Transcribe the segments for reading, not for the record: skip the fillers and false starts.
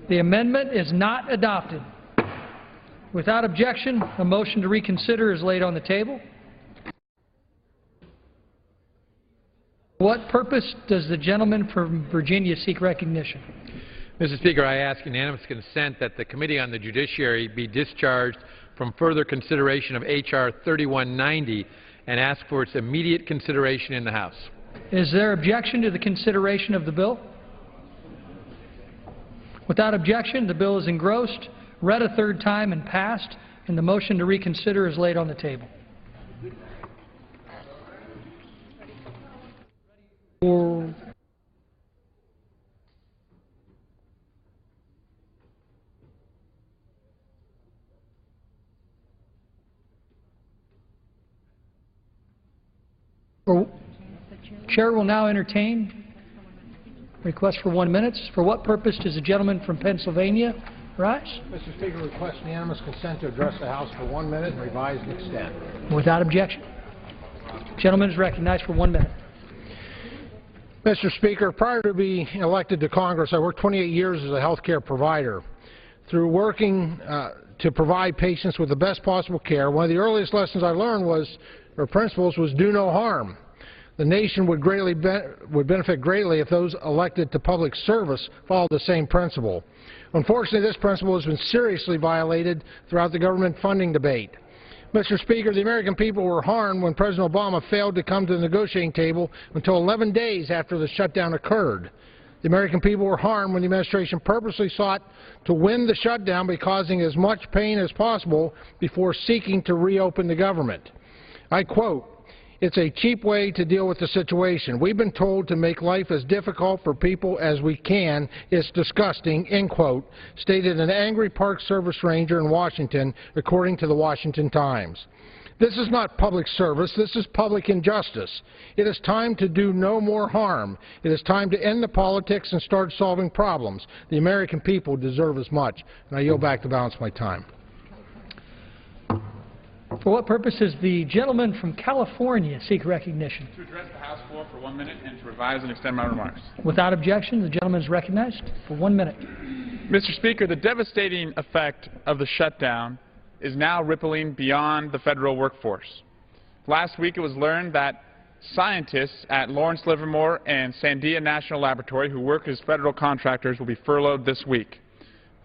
The amendment is not adopted. Without objection, a motion to reconsider is laid on the table. For what purpose does the gentleman from Virginia seek recognition? Mr. Speaker, I ask unanimous consent that the Committee on the Judiciary be discharged from further consideration of H.R. 3190 and ask for its immediate consideration in the House. Is there objection to the consideration of the bill? Without objection, the bill is engrossed, read a third time, and passed, and the motion to reconsider is laid on the table. Chair will now entertain request for 1 minute. For what purpose does the gentleman from Pennsylvania rise? Mr. Speaker, request unanimous consent to address the House for 1 minute and revise and extend. Without objection. The gentleman is recognized for 1 minute. Mr. Speaker, prior to being elected to Congress, I worked 28 years as a health care provider. Through working to provide patients with the best possible care, one of the earliest lessons I learned principles was do no harm. The nation would benefit greatly if those elected to public service followed the same principle. Unfortunately, this principle has been seriously violated throughout the government funding debate. Mr. Speaker, the American people were harmed when President Obama failed to come to the negotiating table until 11 days after the shutdown occurred. The American people were harmed when the administration purposely sought to win the shutdown by causing as much pain as possible before seeking to reopen the government. I quote, "It's a cheap way to deal with the situation. We've been told to make life as difficult for people as we can. It's disgusting," end quote, stated an angry Park Service ranger in Washington, according to the Washington Times. This is not public service. This is public injustice. It is time to do no more harm. It is time to end the politics and start solving problems. The American people deserve as much. And I yield back the balance of my time. For what purpose does the gentleman from California seek recognition? To address the House floor for 1 minute and to revise and extend my remarks. Without objection, the gentleman is recognized for 1 minute. Mr. Speaker, the devastating effect of the shutdown is now rippling beyond the federal workforce. Last week it was learned that scientists at Lawrence Livermore and Sandia National Laboratory who work as federal contractors will be furloughed this week.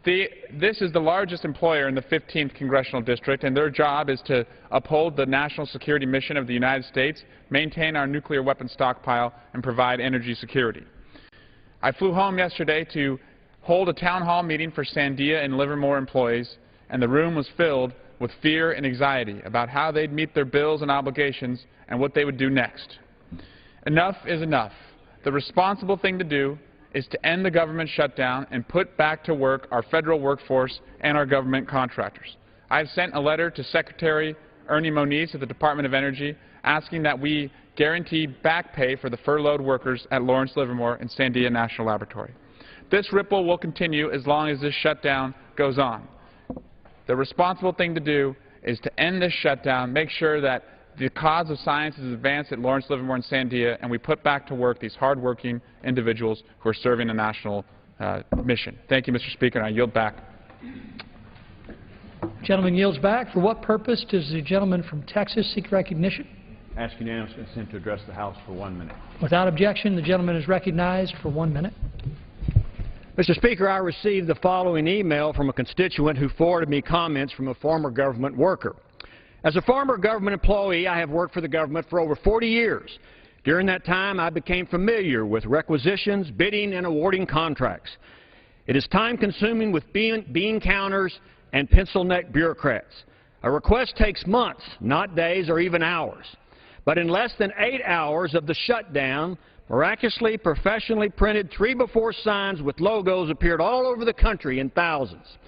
This is the largest employer in the 15th Congressional District, and their job is to uphold the national security mission of the United States, maintain our nuclear weapons stockpile, and provide energy security. I flew home yesterday to hold a town hall meeting for Sandia and Livermore employees, and the room was filled with fear and anxiety about how they'd meet their bills and obligations and what they would do next. Enough is enough. The responsible thing to do is to end the government shutdown and put back to work our federal workforce and our government contractors. I've sent a letter to Secretary Ernie Moniz at the Department of Energy asking that we guarantee back pay for the furloughed workers at Lawrence Livermore and Sandia National Laboratory. This ripple will continue as long as this shutdown goes on. The responsible thing to do is to end this shutdown, make sure that the cause of science is advanced at Lawrence Livermore and Sandia, and we put back to work these hard-working individuals who are serving a national mission. Thank you, Mr. Speaker, and I yield back. Gentleman yields back. For what purpose does the gentleman from Texas seek recognition? Ask unanimous consent to address the House for 1 minute. Without objection, the gentleman is recognized for 1 minute. Mr. Speaker, I received the following email from a constituent who forwarded me comments from a former government worker. As a former government employee, I have worked for the government for over 40 years. During that time, I became familiar with requisitions, bidding, and awarding contracts. It is time-consuming with bean counters and pencil-neck bureaucrats. A request takes months, not days or even hours. But in less than 8 hours of the shutdown, miraculously, professionally printed 3x4 signs with logos appeared all over the country in thousands,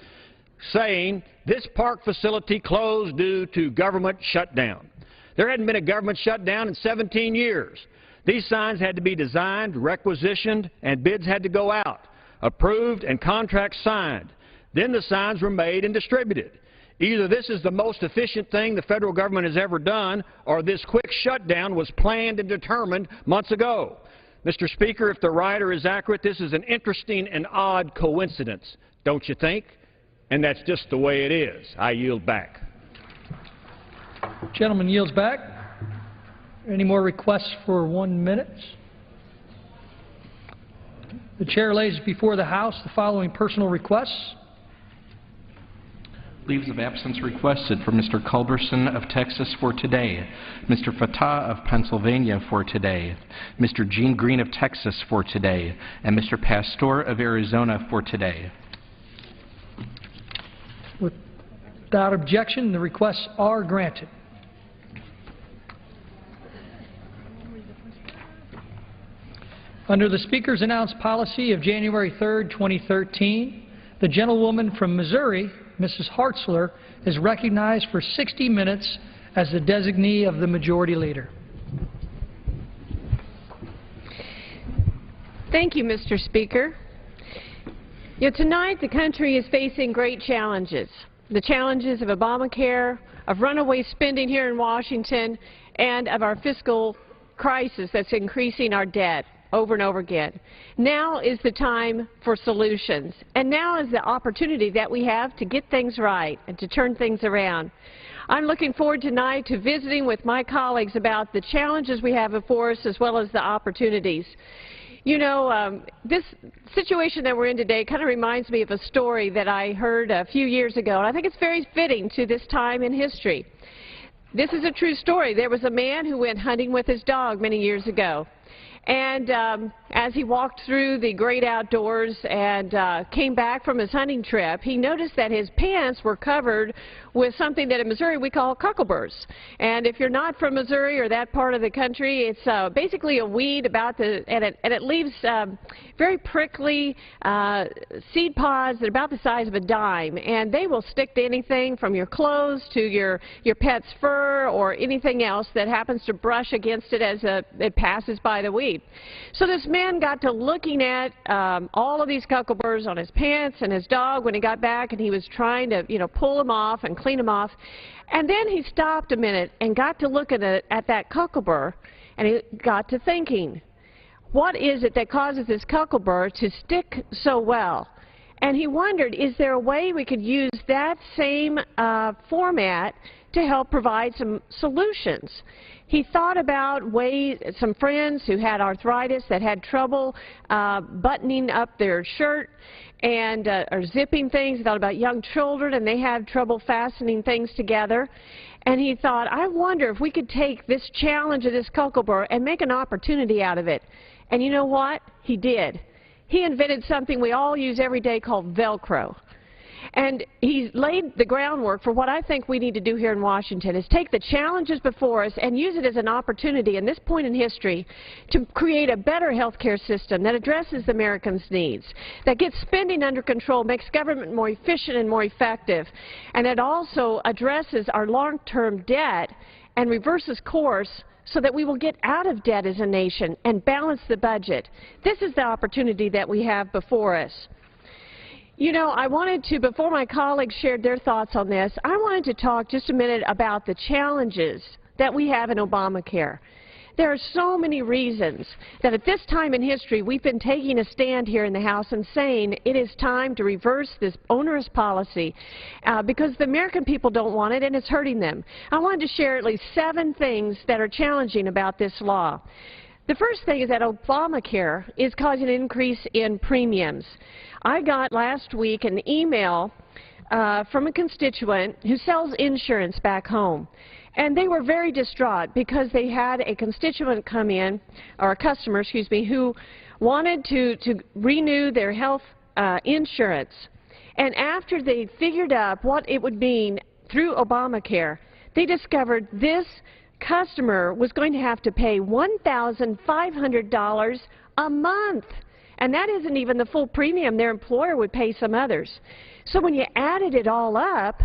saying, "This park facility closed due to government shutdown." There hadn't been a government shutdown in 17 years. These signs had to be designed, requisitioned, and bids had to go out, approved, and contracts signed. Then the signs were made and distributed. Either this is the most efficient thing the federal government has ever done, or this quick shutdown was planned and determined months ago. Mr. Speaker, if the writer is accurate, this is an interesting and odd coincidence. don't you think? And that's just the way it is. I yield back. Gentleman yields back. Any more requests for 1 minute? The chair lays before the House the following personal requests. Leaves of absence requested for Mr. Culberson of Texas for today, Mr. Fatah of Pennsylvania for today, Mr. Gene Green of Texas for today, and Mr. Pastor of Arizona for today. Without objection, the requests are granted. Under the Speaker's announced policy of January 3, 2013, the gentlewoman from Missouri, Mrs. Hartzler, is recognized for 60 minutes as the designee of the Majority Leader. Thank you, Mr. Speaker. Tonight the country is facing great challenges. The challenges of Obamacare, of runaway spending here in Washington, and of our fiscal crisis that's increasing our debt over and over again. Now is the time for solutions, and now is the opportunity that we have to get things right and to turn things around. I'm looking forward tonight to visiting with my colleagues about the challenges we have before us as well as the opportunities. You know, this situation that we're in today kind of reminds me of a story that I heard a few years ago, and I think it's very fitting to this time in history. This is a true story. There was a man who went hunting with his dog many years ago. And as he walked through the great outdoors and came back from his hunting trip, he noticed that his pants were covered with something that in Missouri we call cockleburrs. And if you're not from Missouri or that part of the country, it's basically a weed and it leaves very prickly seed pods that are about the size of a dime. And they will stick to anything from your clothes to your pet's fur or anything else that happens to brush against it as it passes by the weed. So this man got to looking at all of these cockleburrs on his pants and his dog when he got back, and he was trying to, pull them off and clean them off. And then he stopped a minute and got to look at that cockleburr, and he got to thinking, what is it that causes this cockleburr to stick so well? And he wondered, is there a way we could use that same format to help provide some solutions? He thought about some friends who had arthritis that had trouble buttoning up their shirt and or zipping things. He thought about young children, and they had trouble fastening things together. And he thought, I wonder if we could take this challenge of this cockleburr and make an opportunity out of it. And you know what? He did. He invented something we all use every day called Velcro. And he's laid the groundwork for what I think we need to do here in Washington, is take the challenges before us and use it as an opportunity in this point in history to create a better health care system that addresses the Americans' needs, that gets spending under control, makes government more efficient and more effective, and that also addresses our long-term debt and reverses course so that we will get out of debt as a nation and balance the budget. This is the opportunity that we have before us. I wanted to, before my colleagues shared their thoughts on this, I wanted to talk just a minute about the challenges that we have in Obamacare. There are so many reasons that at this time in history we've been taking a stand here in the House and saying it is time to reverse this onerous policy because the American people don't want it and it's hurting them. I wanted to share at least 7 things that are challenging about this law. The first thing is that Obamacare is causing an increase in premiums. I got last week an email from a constituent who sells insurance back home. And they were very distraught because they had a constituent come in, or a customer, excuse me, who wanted to renew their health insurance. And after they figured out what it would mean through Obamacare, they discovered this customer was going to have to pay $1,500 a month. And that isn't even the full premium their employer would pay some others. So when you added it all up,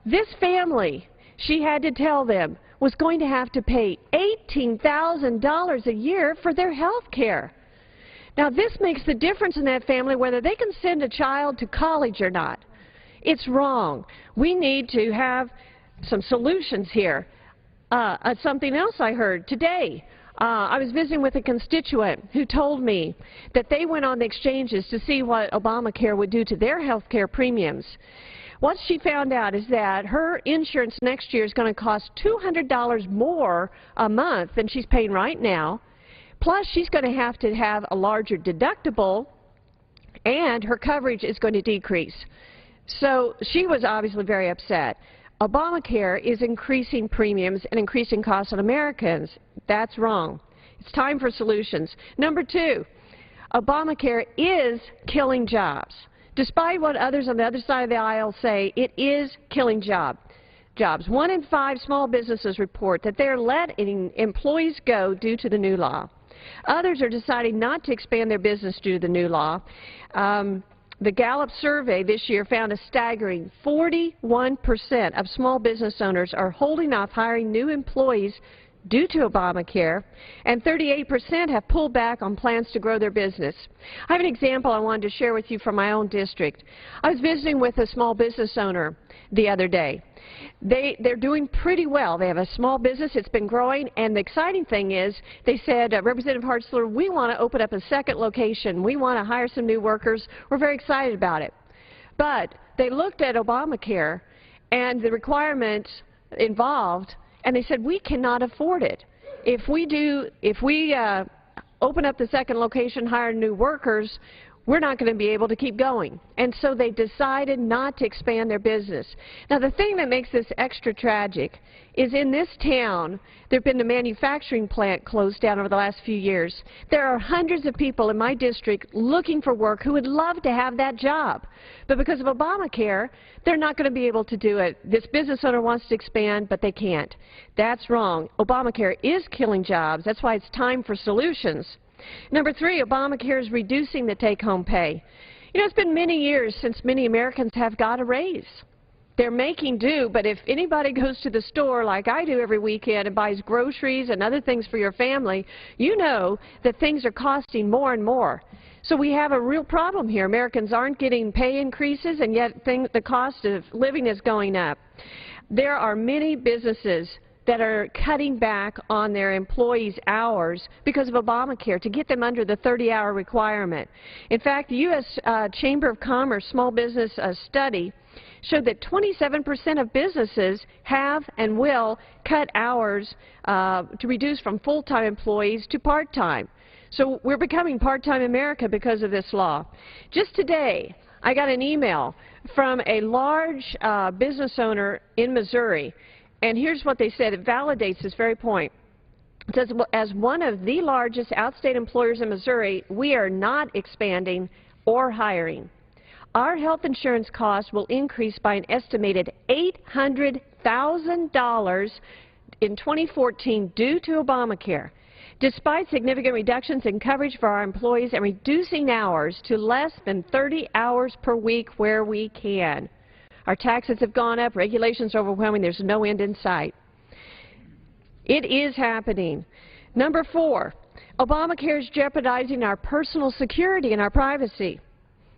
this family, she had to tell them, was going to have to pay $18,000 a year for their health care. Now this makes the difference in that family whether they can send a child to college or not. It's wrong. We need to have some solutions here. Something else I heard today. I was visiting with a constituent who told me that they went on the exchanges to see what Obamacare would do to their health care premiums. What she found out is that her insurance next year is going to cost $200 more a month than she's paying right now, plus she's going to have a larger deductible, and her coverage is going to decrease. So she was obviously very upset. Obamacare is increasing premiums and increasing costs on Americans. That's wrong. It's time for solutions. Number two, Obamacare is killing jobs. Despite what others on the other side of the aisle say, it is killing jobs. 1 in 5 small businesses report that they're letting employees go due to the new law. Others are deciding not to expand their business due to the new law. The Gallup survey this year found a staggering 41% of small business owners are holding off hiring new employees due to Obamacare, and 38% have pulled back on plans to grow their business. I have an example I wanted to share with you from my own district. I was visiting with a small business owner the other day. They're doing pretty well. They have a small business. It's been growing, and the exciting thing is they said, Representative Hartzler, we want to open up a second location. We want to hire some new workers. We're very excited about it. But they looked at Obamacare and the requirements involved, and they said, we cannot afford it. If we open up the second location, hire new workers, we're not going to be able to keep going. And so they decided not to expand their business. Now, the thing that makes this extra tragic is in this town, there have been a manufacturing plant closed down over the last few years. There are hundreds of people in my district looking for work who would love to have that job. But because of Obamacare, they're not going to be able to do it. This business owner wants to expand, but they can't. That's wrong. Obamacare is killing jobs. That's why it's time for solutions. Number 3, Obamacare is reducing the take-home pay. You know, it's been many years since many Americans have got a raise. They're making do, but if anybody goes to the store like I do every weekend and buys groceries and other things for your family, you know that things are costing more and more. So we have a real problem here. Americans aren't getting pay increases, and yet the cost of living is going up. There are many businesses that are cutting back on their employees' hours because of Obamacare to get them under the 30-hour requirement. In fact, the U.S. Chamber of Commerce Small Business study showed that 27% of businesses have and will cut hours to reduce from full-time employees to part-time. So we're becoming part-time America because of this law. Just today, I got an email from a large business owner in Missouri. And here's what they said. It validates this very point. It says, well, as one of the largest outstate employers in Missouri, we are not expanding or hiring. Our health insurance costs will increase by an estimated $800,000 in 2014 due to Obamacare. Despite significant reductions in coverage for our employees and reducing hours to less than 30 hours per week where we can. Our taxes have gone up, regulations are overwhelming, there's no end in sight. It is happening. Number 4, Obamacare is jeopardizing our personal security and our privacy.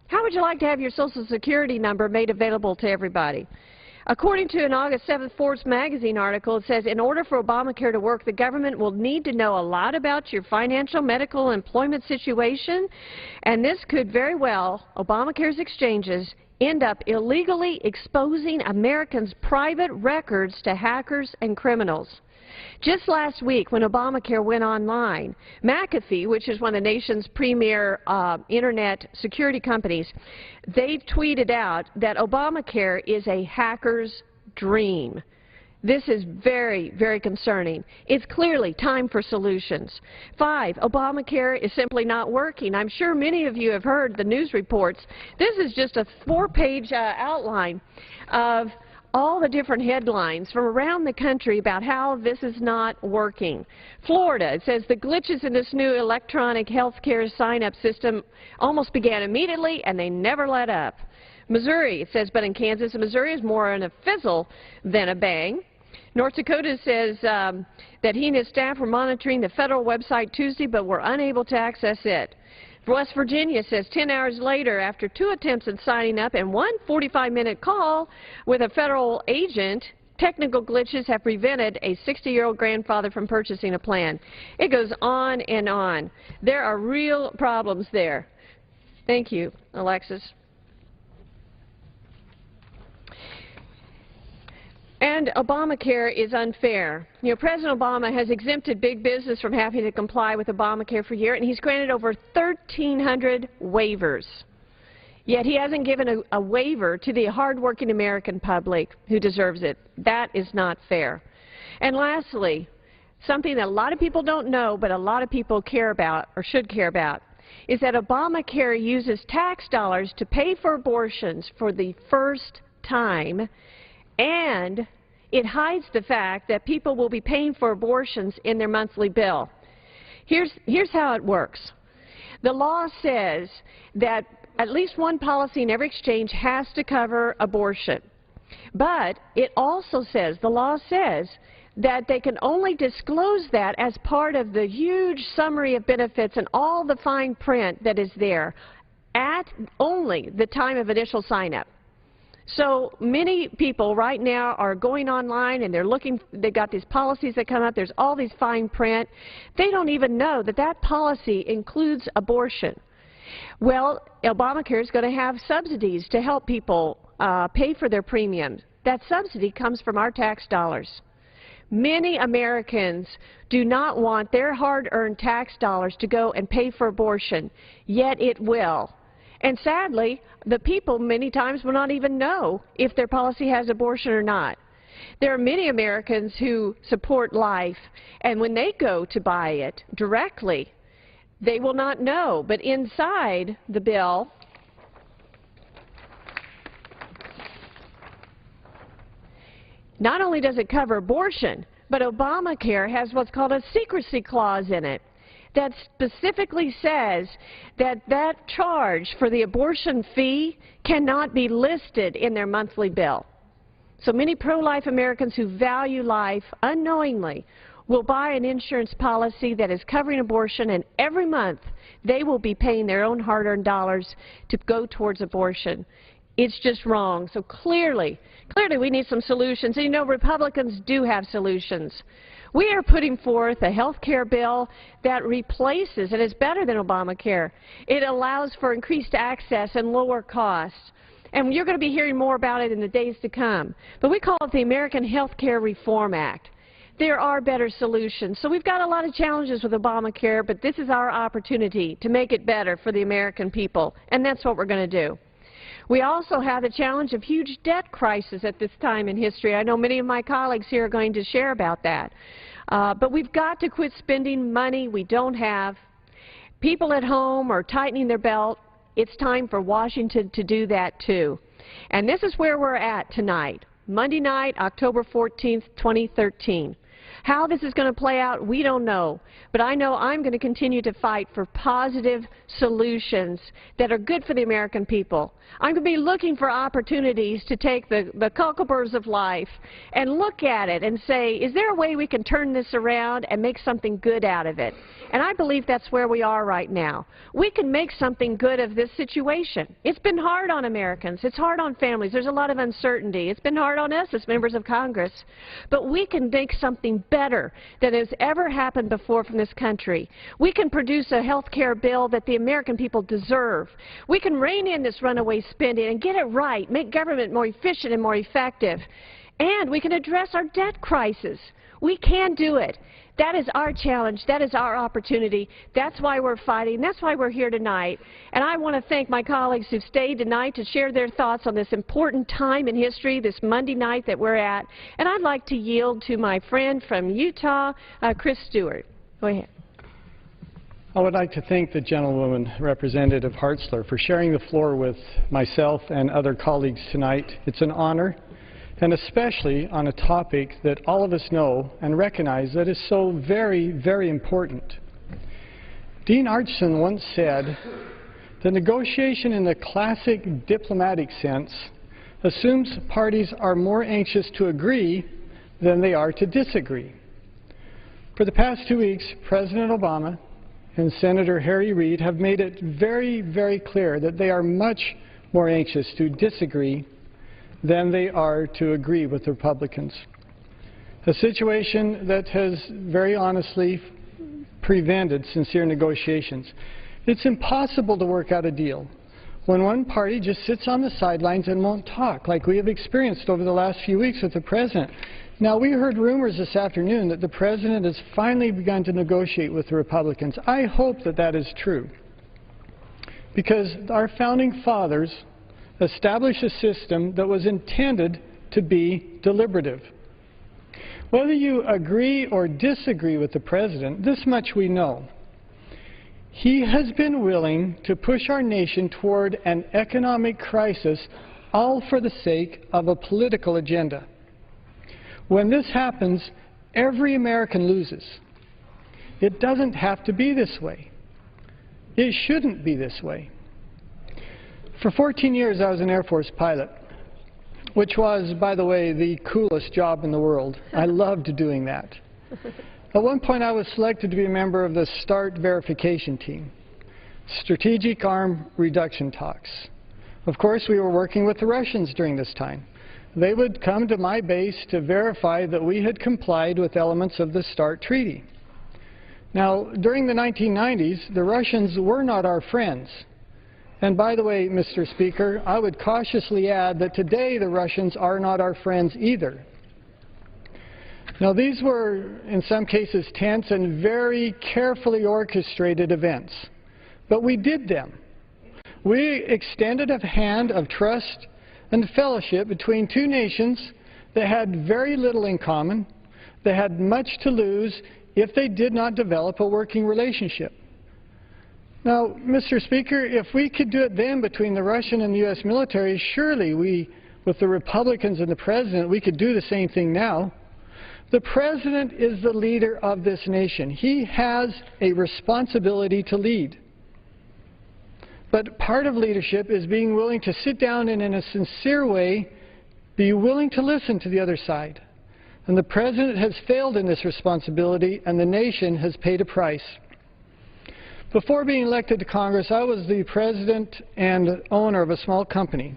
How would you like to have your Social Security number made available to everybody? According to an August 7th Forbes magazine article, it says, in order for Obamacare to work, the government will need to know a lot about your financial, medical, employment situation, and this could very well, Obamacare's exchanges, end up illegally exposing Americans' private records to hackers and criminals. Just last week, when Obamacare went online, McAfee, which is one of the nation's premier internet security companies, they tweeted out that Obamacare is a hacker's dream. This is very, very concerning. It's clearly time for solutions. 5, Obamacare is simply not working. I'm sure many of you have heard the news reports. This is just a 4-page outline of all the different headlines from around the country about how this is not working. Florida, it says the glitches in this new electronic health care sign-up system almost began immediately and they never let up. Missouri, it says, but in Kansas and Missouri is more in a fizzle than a bang. North Dakota says that he and his staff were monitoring the federal website Tuesday but were unable to access it. West Virginia says 10 hours later, after 2 attempts at signing up and 1 45-minute call with a federal agent, Technical glitches have prevented a 60-year-old grandfather from purchasing a plan. It goes on and on. There are real problems there. Thank you, Alexis. And Obamacare is unfair. You know, President Obama has exempted big business from having to comply with Obamacare for a year, and he's granted over 1,300 waivers. Yet he hasn't given a waiver to the hardworking American public who deserves it. That is not fair. And lastly, something that a lot of people don't know, but a lot of people care about or should care about, is that Obamacare uses tax dollars to pay for abortions for the first time, and it hides the fact that people will be paying for abortions in their monthly bill. Here's how it works. The law says that at least one policy in every exchange has to cover abortion. But it also says, the law says, that they can only disclose that as part of the huge summary of benefits and all the fine print that is there at only the time of initial sign-up. So many people right now are going online and they're looking, they've got these policies that come up, there's all these fine print. They don't even know that that policy includes abortion. Well, Obamacare is going to have subsidies to help people pay for their premiums. That subsidy comes from our tax dollars. Many Americans do not want their hard-earned tax dollars to go and pay for abortion, yet it will. And sadly, the people many times will not even know if their policy has abortion or not. There are many Americans who support life, and when they go to buy it directly, they will not know. But inside the bill, not only does it cover abortion, but Obamacare has what's called a secrecy clause in it that specifically says that that charge for the abortion fee cannot be listed in their monthly bill. So many pro-life Americans who value life unknowingly will buy an insurance policy that is covering abortion, and every month they will be paying their own hard-earned dollars to go towards abortion. It's just wrong. So clearly we need some solutions. And you know, Republicans do have solutions. We are putting forth a health care bill that replaces and is better than Obamacare. It allows for increased access and lower costs. And you're going to be hearing more about it in the days to come. But we call it the American Health Care Reform Act. There are better solutions. So we've got a lot of challenges with Obamacare, but this is our opportunity to make it better for the American people. And that's what we're going to do. We also have the challenge of huge debt crisis at this time in history. I know many of my colleagues here are going to share about that. But we've got to quit spending money we don't have. People at home are tightening their belt. It's time for Washington to do that too. And this is where we're at tonight, Monday night, October 14th, 2013. How this is going to play out, we don't know. But I know I'm going to continue to fight for positive solutions that are good for the American people. I'm going to be looking for opportunities to take the cuckoos of life and look at it and say, is there a way we can turn this around and make something good out of it? And I believe that's where we are right now. We can make something good of this situation. It's been hard on Americans. It's hard on families. There's a lot of uncertainty. It's been hard on us as members of Congress. But we can make something better than has ever happened before from this country. We can produce a health care bill that the American people deserve. We can rein in this runaway spending and get it right, make government more efficient and more effective. And we can address our debt crisis. We can do it. That is our challenge. That is our opportunity. That's why we're fighting. That's why we're here tonight. And I want to thank my colleagues who've stayed tonight to share their thoughts on this important time in history, this Monday night that we're at. And I'd like to yield to my friend from Utah, Chris Stewart. Go ahead. I would like to thank the gentlewoman, Representative Hartzler, for sharing the floor with myself and other colleagues tonight. It's an honor, and especially on a topic that all of us know and recognize that is so very, very important. Dean Acheson once said, "The negotiation in the classic diplomatic sense assumes parties are more anxious to agree than they are to disagree." For the past 2 weeks, President Obama and Senator Harry Reid have made it very, very clear that they are much more anxious to disagree than they are to agree with the Republicans. a situation that has very honestly prevented sincere negotiations. It's impossible to work out a deal when one party just sits on the sidelines and won't talk, like we have experienced over the last few weeks with the President. Now, we heard rumors this afternoon that the President has finally begun to negotiate with the Republicans. I hope that that is true, because our founding fathers established a system that was intended to be deliberative. Whether you agree or disagree with the President, this much we know. He has been willing to push our nation toward an economic crisis, all for the sake of a political agenda. When this happens, every American loses. It doesn't have to be this way. It shouldn't be this way. For 14 years, I was an Air Force pilot, which was, by the way, the coolest job in the world. I loved doing that. At one point, I was selected to be a member of the START verification team, Strategic Arm Reduction Talks. Of course, we were working with the Russians during this time. They would come to my base to verify that we had complied with elements of the START treaty. Now, during the 1990s, the Russians were not our friends. And by the way, Mr. Speaker, I would cautiously add that today the Russians are not our friends either. Now, these were, in some cases, tense and very carefully orchestrated events. But we did them. We extended a hand of trust and fellowship between two nations that had very little in common, that had much to lose if they did not develop a working relationship. Now, Mr. Speaker, if we could do it then between the Russian and the U.S. military, surely we, with the Republicans and the President, we could do the same thing now. The President is the leader of this nation. He has a responsibility to lead. But part of leadership is being willing to sit down and in a sincere way be willing to listen to the other side. And the President has failed in this responsibility, and the nation has paid a price. Before being elected to Congress, I was the president and owner of a small company.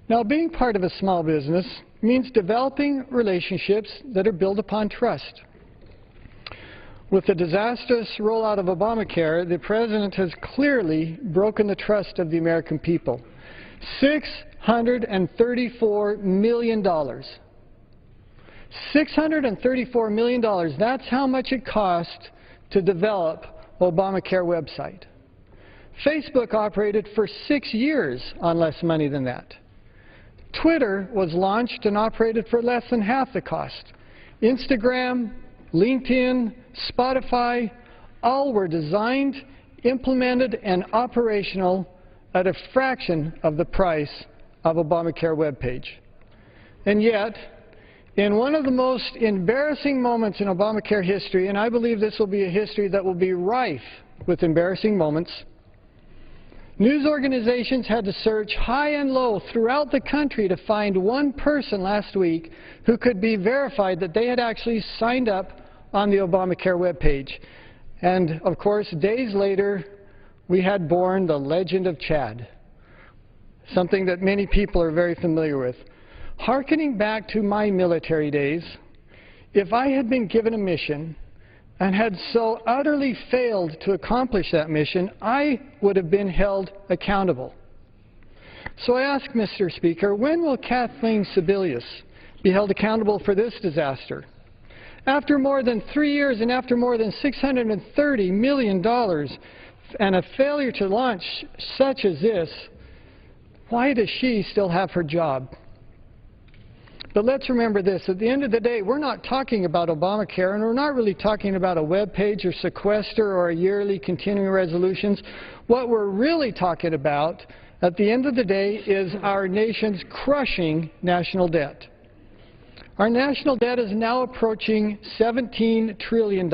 Now, being part of a small business means developing relationships that are built upon trust. With the disastrous rollout of Obamacare, the President has clearly broken the trust of the American people. $634 million. $634 million. That's how much it cost to develop Obamacare website. Facebook operated for 6 years on less money than that. Twitter was launched and operated for less than half the cost. Instagram, LinkedIn, Spotify, all were designed, implemented, and operational at a fraction of the price of Obamacare webpage. And yet, in one of the most embarrassing moments in Obamacare history, and I believe this will be a history that will be rife with embarrassing moments, news organizations had to search high and low throughout the country to find one person last week who could be verified that they had actually signed up on the Obamacare webpage. And, of course, days later, we had born the legend of Chad, something that many people are very familiar with. Harkening back to my military days, if I had been given a mission and had so utterly failed to accomplish that mission, I would have been held accountable. So I ask, Mr. Speaker, when will Kathleen Sebelius be held accountable for this disaster? After more than 3 years and after more than $630 million and a failure to launch such as this, why does she still have her job? But let's remember this. At the end of the day, we're not talking about Obamacare, and we're not really talking about a web page or sequester or yearly continuing resolutions. What we're really talking about at the end of the day is our nation's crushing national debt. Our national debt is now approaching $17 trillion.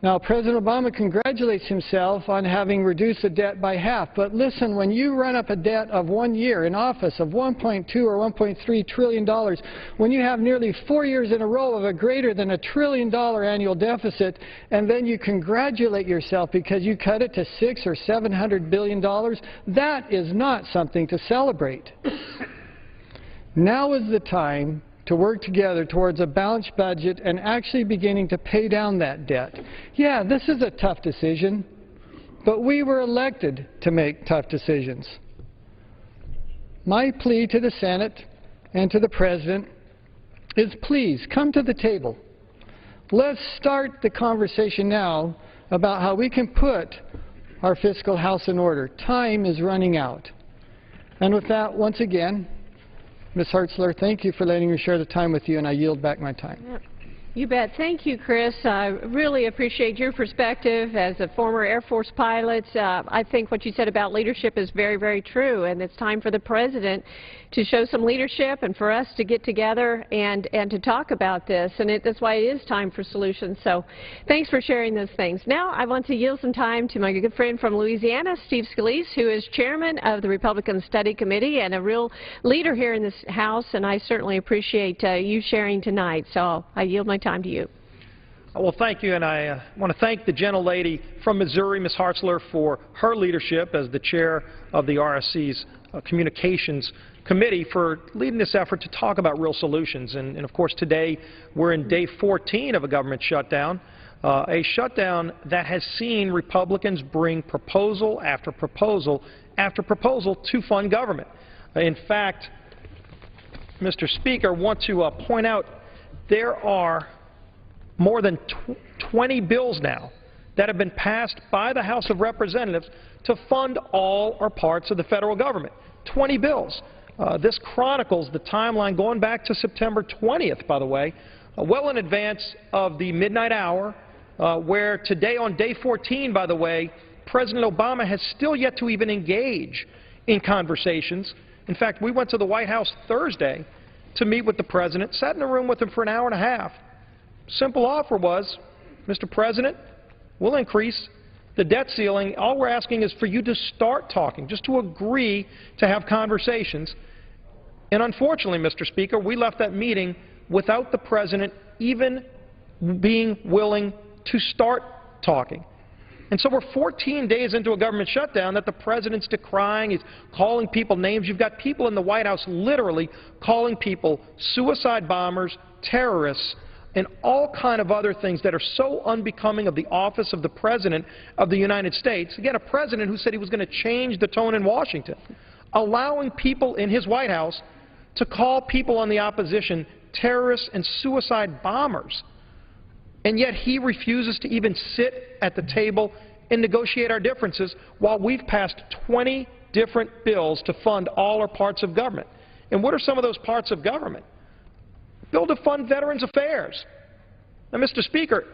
Now, President Obama congratulates himself on having reduced the debt by half. But listen, when you run up a debt of 1 year in office of $1.2 or $1.3 trillion, when you have nearly 4 years in a row of a greater than $1 trillion annual deficit, and then you congratulate yourself because you cut it to $600 or $700 billion, that is not something to celebrate. Now is the time to work together towards a balanced budget and actually beginning to pay down that debt. Yeah, this is a tough decision, but we were elected to make tough decisions. My plea to the Senate and to the President is please come to the table. Let's start the conversation now about how we can put our fiscal house in order. Time is running out. And with that, once again, Ms. Hartzler, thank you for letting me share the time with you, and I yield back my time. Yep. You bet. Thank you, Chris. I really appreciate your perspective as a former Air Force pilot. I think what you said about leadership is very, very true, and it's time for the President to show some leadership and for us to get together and to talk about this, and that's why it is time for solutions. So thanks for sharing those things. Now I want to yield some time to my good friend from Louisiana, Steve Scalise, who is chairman of the Republican Study Committee and a real leader here in this House, and I certainly appreciate you sharing tonight. So I yield my time to you. Well, thank you, and I want to thank the gentlelady from Missouri, Ms. Hartzler, for her leadership as the chair of the RSC's Communications Committee for leading this effort to talk about real solutions. And of course, today we're in day 14 of a government shutdown, a shutdown that has seen Republicans bring proposal after proposal after proposal to fund government. In fact, Mr. Speaker, I want to point out there are more than 20 bills now that have been passed by the House of Representatives to fund all or parts of the federal government. 20 bills. This chronicles the timeline going back to September 20th, by the way, well in advance of the midnight hour, where today on day 14, by the way, President Obama has still yet to even engage in conversations. In fact, we went to the White House Thursday to meet with the President, sat in a room with him for an hour and a half. Simple offer was, Mr. President, we'll increase the debt ceiling. All we're asking is for you to start talking, just to agree to have conversations. And unfortunately, Mr. Speaker, we left that meeting without the President even being willing to start talking. And so we're 14 days into a government shutdown that the President's decrying. He's calling people names. You've got people in the White House literally calling people suicide bombers, terrorists, and all kind of other things that are so unbecoming of the office of the President of the United States. Again, a President who said he was going to change the tone in Washington, allowing people in his White House to call people on the opposition terrorists and suicide bombers. And yet he refuses to even sit at the table and negotiate our differences while we've passed 20 different bills to fund all or parts of government. And what are some of those parts of government? Bill to fund Veterans Affairs. Now, Mr. Speaker,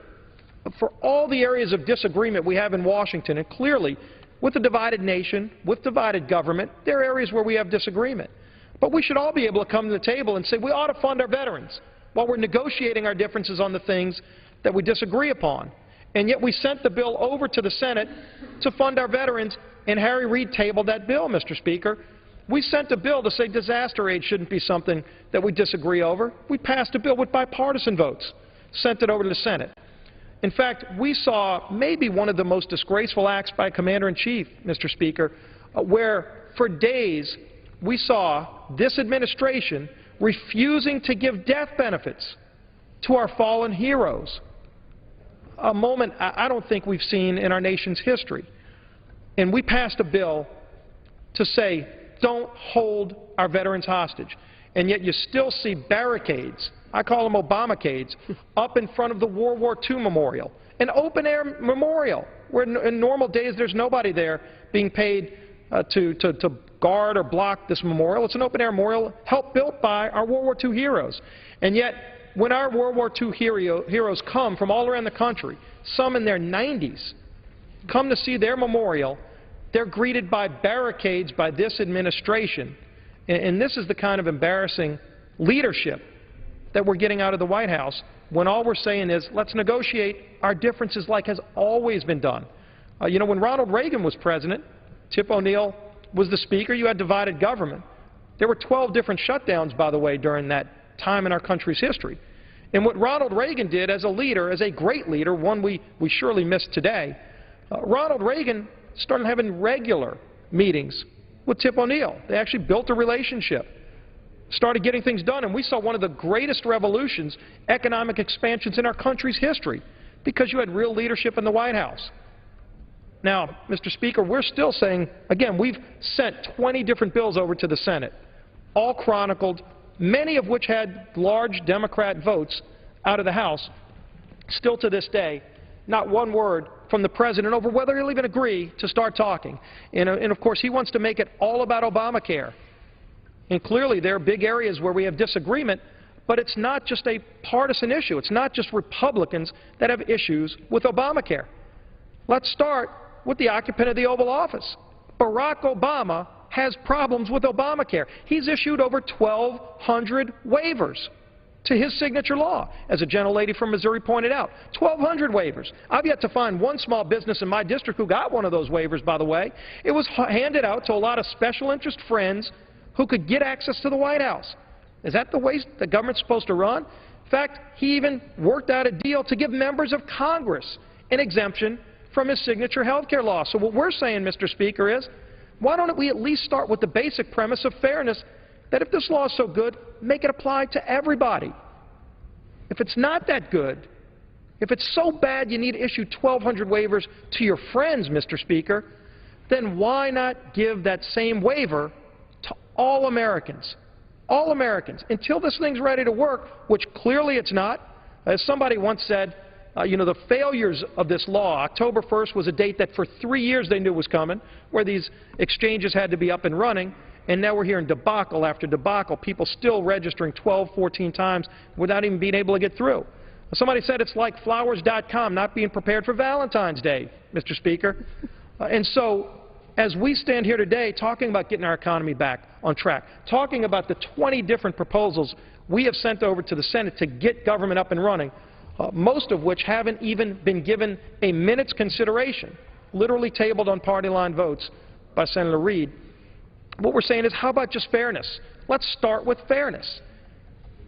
for all the areas of disagreement we have in Washington, and clearly with a divided nation, with divided government, there are areas where we have disagreement. But we should all be able to come to the table and say we ought to fund our veterans while we're negotiating our differences on the things that we disagree upon. And yet we sent the bill over to the Senate to fund our veterans, and Harry Reid tabled that bill, Mr. Speaker. We sent a bill to say disaster aid shouldn't be something that we disagree over. We passed a bill with bipartisan votes, sent it over to the Senate. In fact, we saw maybe one of the most disgraceful acts by a Commander-in-Chief, Mr. Speaker, where for days we saw this administration refusing to give death benefits to our fallen heroes, a moment I don't think we've seen in our nation's history. And we passed a bill to say, don't hold our veterans hostage. And yet you still see barricades, I call them Obamacades, up in front of the World War II memorial, an open-air memorial where in normal days there's nobody there being paid to guard or block this memorial. It's an open-air memorial helped built by our World War II heroes. And yet when our World War II heroes come from all around the country, some in their 90s, come to see their memorial, they're greeted by barricades by this administration. And this is the kind of embarrassing leadership that we're getting out of the White House when all we're saying is, let's negotiate our differences like has always been done. You know, when Ronald Reagan was president, Tip O'Neill was the speaker, you had divided government. There were 12 different shutdowns, by the way, during that time in our country's history. And what Ronald Reagan did as a leader, as a great leader, one we surely miss today, Ronald Reagan started having regular meetings with Tip O'Neill. They actually built a relationship. started getting things done, and we saw one of the greatest revolutions, economic expansions in our country's history, because you had real leadership in the White House. Now, Mr. Speaker, we're still saying, again, we've sent 20 different bills over to the Senate, all chronicled, many of which had large Democrat votes out of the House. Still to this day, not one word from the President over whether he'll even agree to start talking. And of course, he wants to make it all about Obamacare. And clearly, there are big areas where we have disagreement, but it's not just a partisan issue. It's not just Republicans that have issues with Obamacare. Let's start with the occupant of the Oval Office. Barack Obama has problems with Obamacare. He's issued over 1,200 waivers to his signature law, as a gentlelady from Missouri pointed out. 1,200 waivers. I've yet to find one small business in my district who got one of those waivers, by the way. It was handed out to a lot of special interest friends who could get access to the White House. Is that the way the government's supposed to run? In fact, he even worked out a deal to give members of Congress an exemption from his signature health care law. So what we're saying, Mr. Speaker, is why don't we at least start with the basic premise of fairness, that if this law is so good, make it apply to everybody. If it's not that good, if it's so bad you need to issue 1,200 waivers to your friends, Mr. Speaker, then why not give that same waiver to all Americans? All Americans, until this thing's ready to work, which clearly it's not. As somebody once said, you know, the failures of this law, October 1st was a date that for 3 years they knew was coming, where these exchanges had to be up and running, and now we're hearing debacle after debacle, people still registering 12, 14 times without even being able to get through. Somebody said it's like flowers.com not being prepared for Valentine's Day, Mr. Speaker. And so, as we stand here today talking about getting our economy back on track, talking about the 20 different proposals we have sent over to the Senate to get government up and running, most of which haven't even been given a minute's consideration, literally tabled on party line votes by Senator Reid. What we're saying is, how about just fairness? Let's start with fairness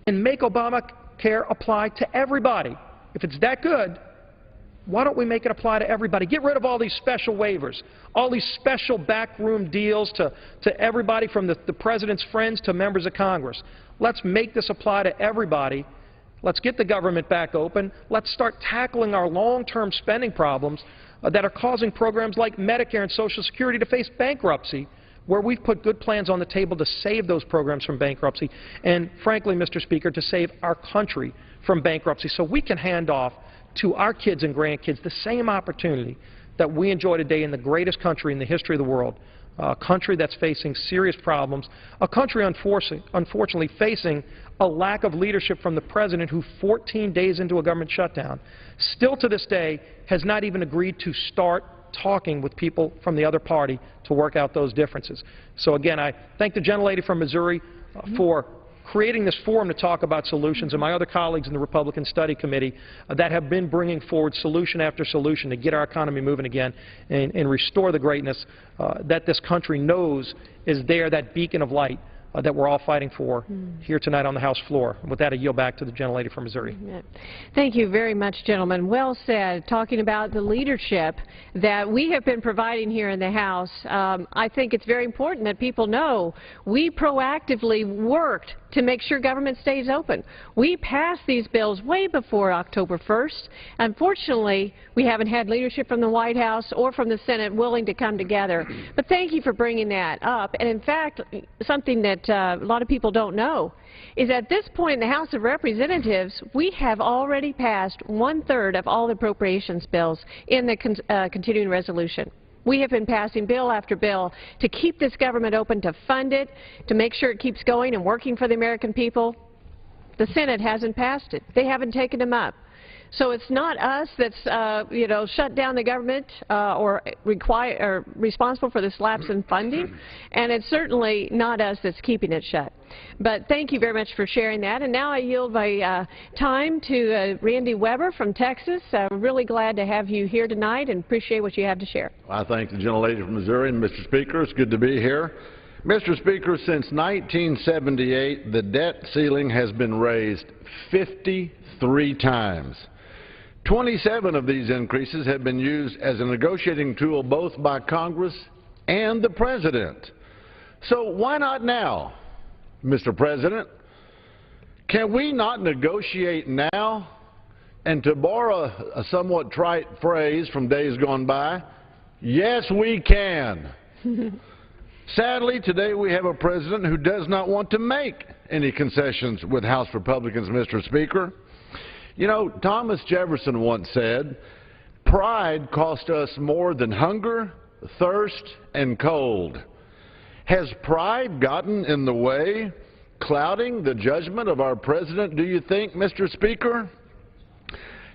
and make Obamacare apply to everybody. If it's that good, why don't we make it apply to everybody? Get rid of all these special waivers, all these special backroom deals to everybody from the President's friends to members of Congress. Let's make this apply to everybody. Let's get the government back open. Let's start tackling our long-term spending problems that are causing programs like Medicare and Social Security to face bankruptcy, where we've put good plans on the table to save those programs from bankruptcy and, frankly, Mr. Speaker, to save our country from bankruptcy so we can hand off to our kids and grandkids the same opportunity that we enjoy today in the greatest country in the history of the world, a country that's facing serious problems, a country unfortunately facing a lack of leadership from the President, who 14 days into a government shutdown still to this day has not even agreed to start talking with people from the other party to work out those differences. So again, I thank the gentlelady from Missouri for creating this forum to talk about solutions, and my other colleagues in the Republican Study Committee that have been bringing forward solution after solution to get our economy moving again and restore the greatness that this country knows is there, that beacon of light that we're all fighting for here tonight on the House floor. With that, I yield back to the gentlelady from Missouri. Thank you very much, gentlemen. Well said. Talking about the leadership that we have been providing here in the House, I think it's very important that people know we proactively worked to make sure government stays open. We passed these bills way before October 1st. Unfortunately, we haven't had leadership from the White House or from the Senate willing to come together. But thank you for bringing that up. And in fact, something that a lot of people don't know is at this point in the House of Representatives, we have already passed 1/3 of all the appropriations bills in the continuing resolution. We have been passing bill after bill to keep this government open, to fund it, to make sure it keeps going and working for the American people. The Senate hasn't passed it. They haven't taken them up. So it's not us that's, you know, shut down the government or responsible for this lapse in funding, and it's certainly not us that's keeping it shut. But thank you very much for sharing that. And now I yield my time to Randy Weber from Texas. I'm really glad to have you here tonight and appreciate what you have to share. I thank the gentlelady from Missouri, and Mr. Speaker, it's good to be here. Mr. Speaker, since 1978, the debt ceiling has been raised 53 times. 27 of these increases have been used as a negotiating tool both by Congress and the President. So why not now? Mr. President, can we not negotiate now? And to borrow a somewhat trite phrase from days gone by, yes, we can. Sadly, today we have a president who does not want to make any concessions with House Republicans, Mr. Speaker. You know, Thomas Jefferson once said, "Pride cost us more than hunger, thirst, and cold." Has pride gotten in the way, clouding the judgment of our president, do you think, Mr. Speaker?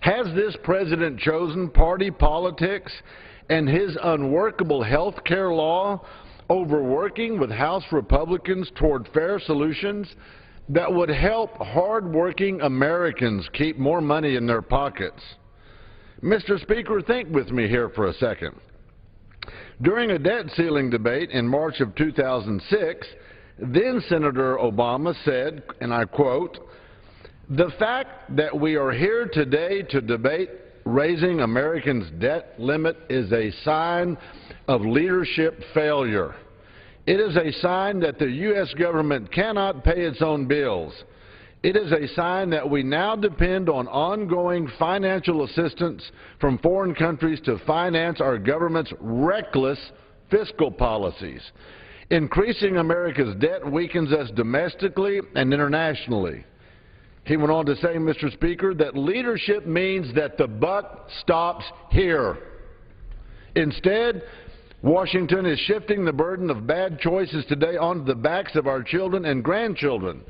Has this president chosen party politics and his unworkable health care law over working with House Republicans toward fair solutions that would help hard-working Americans keep more money in their pockets? Mr. Speaker, think with me here for a second. During a debt ceiling debate in March of 2006, then Senator Obama said, and I quote, "The fact that we are here today to debate raising Americans' debt limit is a sign of leadership failure. It is a sign that the U.S. government cannot pay its own bills. It is a sign that we now depend on ongoing financial assistance from foreign countries to finance our government's reckless fiscal policies. Increasing America's debt weakens us domestically and internationally." He went on to say, Mr. Speaker, that leadership means that the buck stops here. Instead, Washington is shifting the burden of bad choices today onto the backs of our children and grandchildren.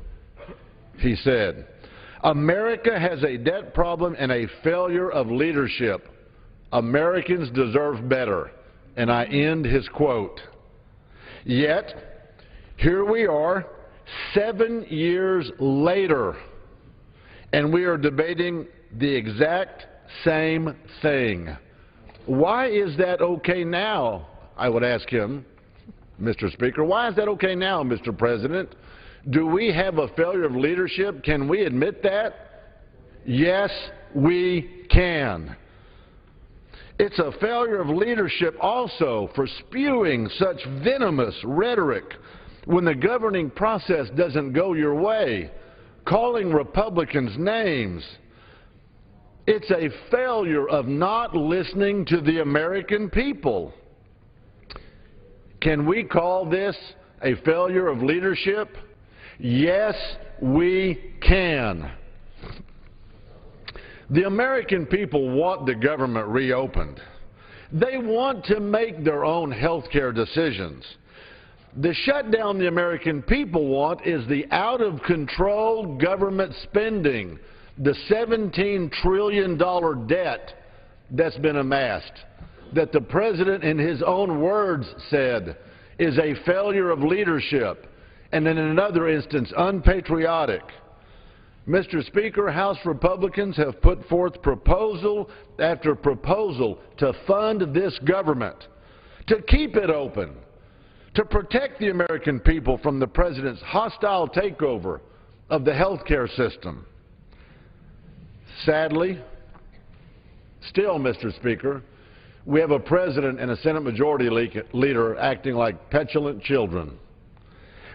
He said, "America has a debt problem and a failure of leadership. Americans deserve better." And I end his quote. Yet, here we are, 7 years later, and we are debating the exact same thing. Why is that okay now? I would ask him, Mr. Speaker. Why is that okay now, Mr. President? Do we have a failure of leadership? Can we admit that? Yes, we can. It's a failure of leadership also for spewing such venomous rhetoric when the governing process doesn't go your way, calling Republicans names. It's a failure of not listening to the American people. Can we call this a failure of leadership? Yes, we can. The American people want the government reopened. They want to make their own health care decisions. The shutdown the American people want is the out-of-control government spending, the $17 trillion debt that's been amassed, that the President in his own words said is a failure of leadership, and in another instance, unpatriotic. Mr. Speaker, House Republicans have put forth proposal after proposal to fund this government, to keep it open, to protect the American people from the President's hostile takeover of the health care system. Sadly, still, Mr. Speaker, we have a President and a Senate Majority Leader acting like petulant children,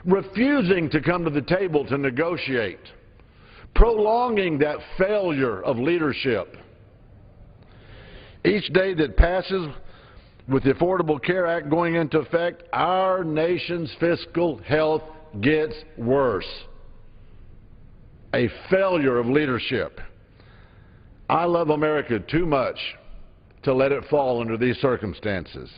refusing to come to the table to negotiate, prolonging that failure of leadership. Each day that passes with the Affordable Care Act going into effect, our nation's fiscal health gets worse. A failure of leadership. I love America too much to let it fall under these circumstances.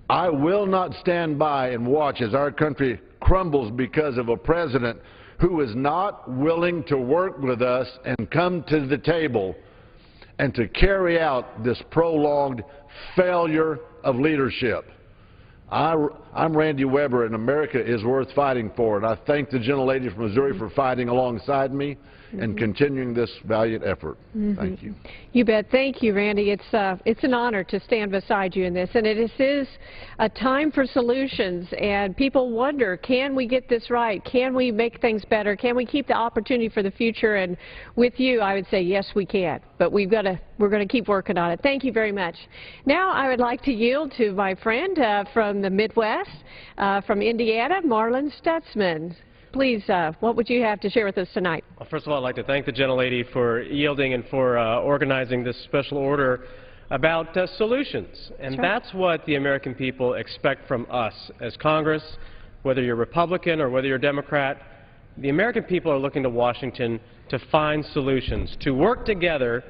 I will not stand by and watch as our country crumbles because of a president who is not willing to work with us and come to the table and to carry out this prolonged failure of leadership. I'm Randy Weber, and America is worth fighting for. And I thank the gentlelady from Missouri for fighting alongside me and continuing this valiant effort. Thank you. You bet. Thank you, Randy. It's an honor to stand beside you in this. And it is a time for solutions. And people wonder, can we get this right? Can we make things better? Can we keep the opportunity for the future? And with you, I would say, yes, we can. But we're going to keep working on it. Thank you very much. Now I would like to yield to my friend from the Midwest, from Indiana, Marlon Stutzman. Please, what would you have to share with us tonight? Well, first of all, I'd like to thank the gentlelady for yielding and for organizing this special order about solutions. And that's what the American people expect from us as Congress, whether you're Republican or whether you're Democrat. The American people are looking to Washington to find solutions, to work together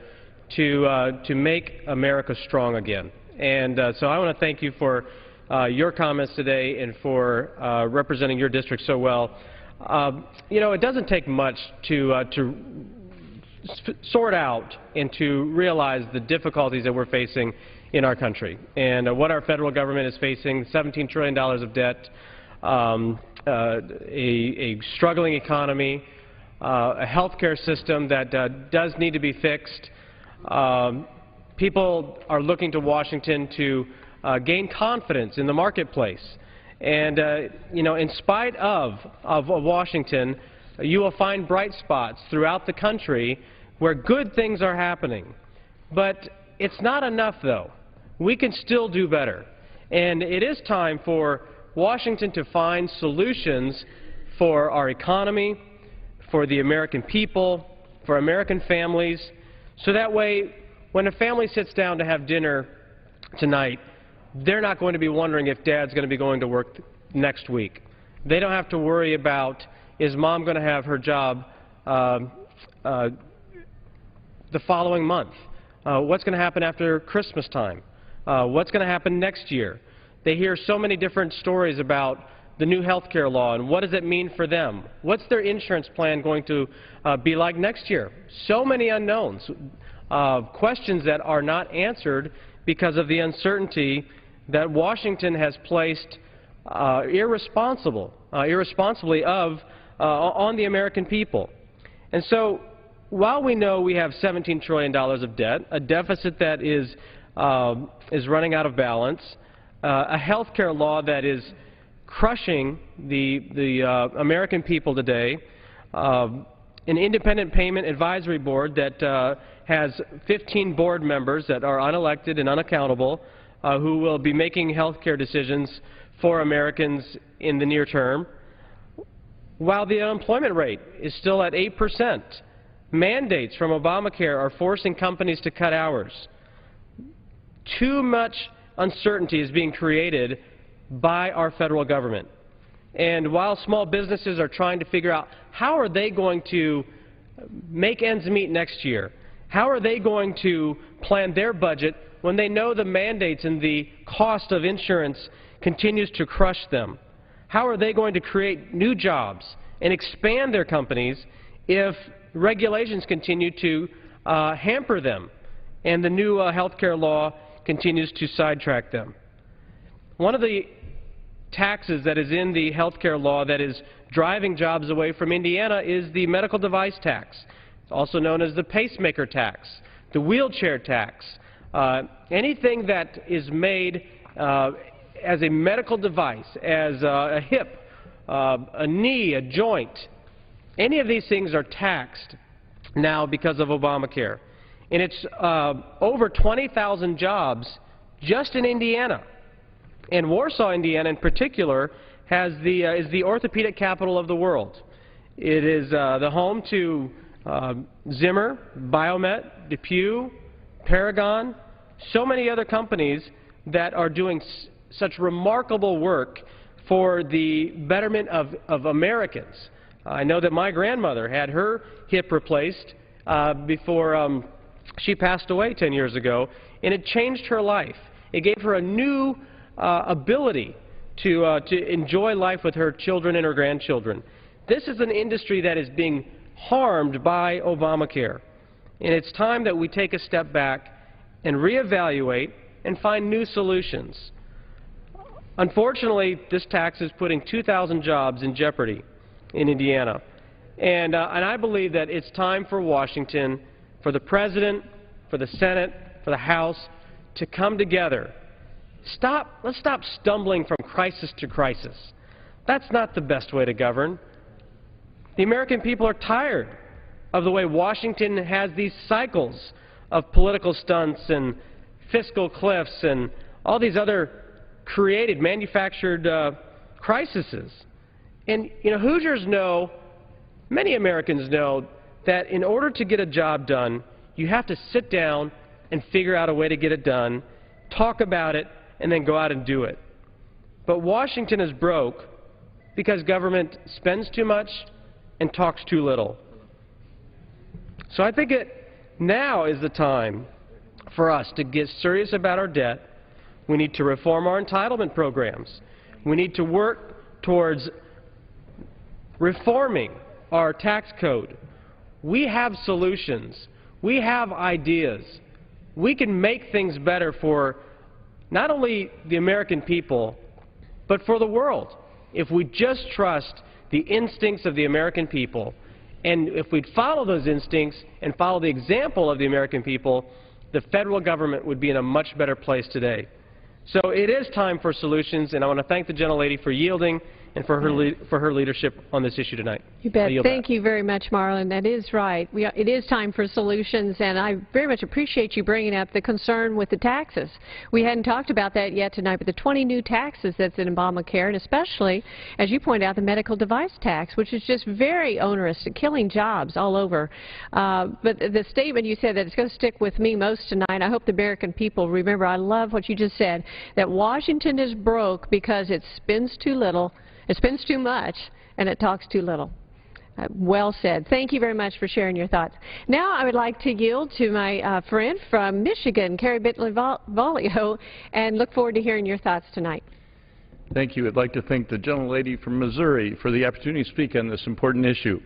to make America strong again. And so I want to thank you for your comments today and for representing your district so well. You know, it doesn't take much to sort out and to realize the difficulties that we're facing in our country and what our federal government is facing: $17 trillion of debt, a struggling economy, a health care system that does need to be fixed. People are looking to Washington to gain confidence in the marketplace. And, you know, in spite of Washington, you will find bright spots throughout the country where good things are happening. But it's not enough, though. We can still do better. And it is time for Washington to find solutions for our economy, for the American people, for American families, so that way when a family sits down to have dinner tonight, they're not going to be wondering if Dad's going to be going to work next week. They don't have to worry about, is Mom going to have her job the following month? What's going to happen after Christmas time? What's going to happen next year? They hear so many different stories about the new health care law and what does it mean for them? What's their insurance plan going to be like next year? So many unknowns, questions that are not answered because of the uncertainty that Washington has placed irresponsibly on the American people. And so while we know we have $17 trillion of debt, a deficit that is running out of balance, a health care law that is crushing the American people today, an independent payment advisory board that has 15 board members that are unelected and unaccountable, who will be making health care decisions for Americans in the near term, while the unemployment rate is still at 8%. Mandates from Obamacare are forcing companies to cut hours. Too much uncertainty is being created by our federal government. And while small businesses are trying to figure out how are they going to make ends meet next year, how are they going to plan their budget when they know the mandates and the cost of insurance continues to crush them? How are they going to create new jobs and expand their companies if regulations continue to hamper them and the new health care law continues to sidetrack them? One of the taxes that is in the health care law that is driving jobs away from Indiana is the medical device tax, also known as the pacemaker tax, the wheelchair tax. Anything that is made as a medical device, as a hip, a knee, a joint, any of these things are taxed now because of Obamacare. And it's over 20,000 jobs just in Indiana. And Warsaw, Indiana in particular, is the orthopedic capital of the world. It is the home to Zimmer, Biomet, DePuy, Paragon, so many other companies that are doing such remarkable work for the betterment of Americans. I know that my grandmother had her hip replaced before she passed away 10 years ago, and it changed her life. It gave her a new ability to enjoy life with her children and her grandchildren. This is an industry that is being harmed by Obamacare, and it's time that we take a step back and reevaluate and find new solutions. Unfortunately, this tax is putting 2,000 jobs in jeopardy in Indiana, and I believe that it's time for Washington, for the President, for the Senate, for the House to come together. Let's stop stumbling from crisis to crisis. That's not the best way to govern. The American people are tired of the way Washington has these cycles of political stunts and fiscal cliffs and all these other created, manufactured crises. And, you know, Hoosiers know, many Americans know, that in order to get a job done, you have to sit down and figure out a way to get it done, talk about it, and then go out and do it. But Washington is broke because government spends too much and talks too little. So I think now is the time for us to get serious about our debt. We need to reform our entitlement programs. We need to work towards reforming our tax code. We have solutions. We have ideas. We can make things better for not only the American people, but for the world, if we just trust the instincts of the American people. And if we'd follow those instincts and follow the example of the American people, the federal government would be in a much better place today. So it is time for solutions, and I want to thank the gentlelady for yielding and for her leadership on this issue tonight. You bet. Thank you very much, Marlon. That is right. It is time for solutions, and I very much appreciate you bringing up the concern with the taxes. We hadn't talked about that yet tonight, but the 20 new taxes that's in Obamacare, and especially, as you point out, the medical device tax, which is just very onerous, killing jobs all over. But the statement you said that it's going to stick with me most tonight, I hope the American people remember, I love what you just said, that Washington is broke because it spends too little, it spends too much, and it talks too little. Well said. Thank you very much for sharing your thoughts. Now I would like to yield to my friend from Michigan, Carrie Bentley-Volio, and look forward to hearing your thoughts tonight. Thank you. I'd like to thank the gentlelady from Missouri for the opportunity to speak on this important issue.